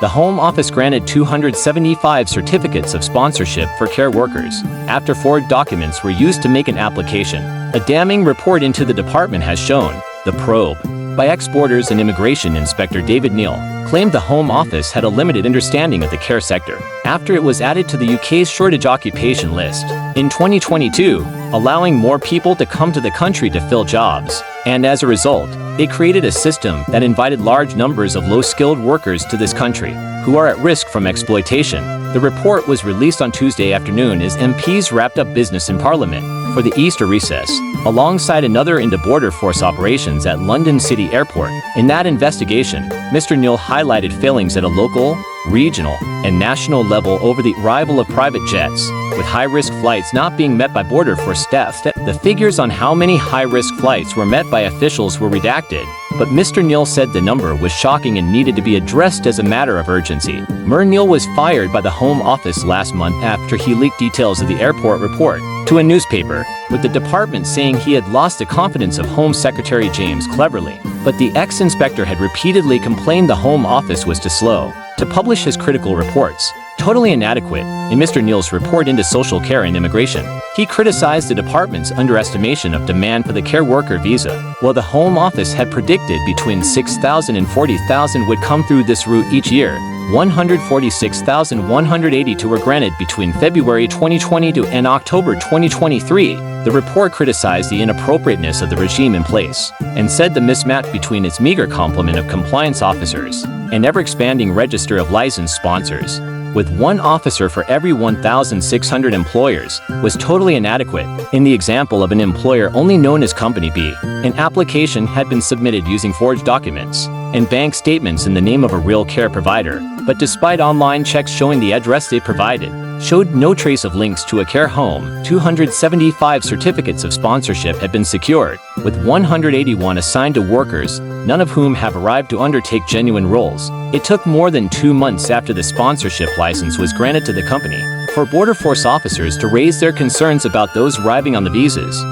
the Home Office granted 275 certificates of sponsorship for care workers, after forged documents were used to make an application. A damning report into the department has shown. The probe, by ex-Borders and Immigration Inspector David Neal, claimed the Home Office had a limited understanding of the care sector, after it was added to the UK's shortage occupation list in 2022, allowing more people to come to the country to fill jobs, and as a result, it created a system that invited large numbers of low-skilled workers to this country, who are at risk from exploitation. The report was released on Tuesday afternoon as MPs wrapped up business in Parliament for the Easter recess, alongside another into border force operations at London City Airport. In that investigation, Mr Neal highlighted failings at a local, regional, and national level over the arrival of private jets, with high-risk flights not being met by border force staff. The figures on how many high-risk flights were met by officials were redacted, but Mr Neal said the number was shocking and needed to be addressed as a matter of urgency. Mr Neal was fired by the Home Office last month after he leaked details of the airport report to a newspaper, with the department saying he had lost the confidence of Home Secretary James Cleverly. But the ex-inspector had repeatedly complained the Home Office was too slow to publish his critical reports, totally inadequate. In Mr Neal's report into social care and immigration, he criticized the department's underestimation of demand for the care worker visa. While the Home Office had predicted between 6,000 and 40,000 would come through this route each year, 146,182 were granted between February 2020 and October 2023. The report criticized the inappropriateness of the regime in place, and said the mismatch between its meager complement of compliance officers and ever-expanding register of licensed sponsors, with one officer for every 1,600 employers, was totally inadequate. In the example of an employer only known as Company B, an application had been submitted using forged documents and bank statements in the name of a real care provider, but despite online checks showing the address they provided showed no trace of links to a care home. 275 certificates of sponsorship had been secured, with 181 assigned to workers, none of whom have arrived to undertake genuine roles. It took more than 2 months after the sponsorship license was granted to the company for border force officers to raise their concerns about those arriving on the visas.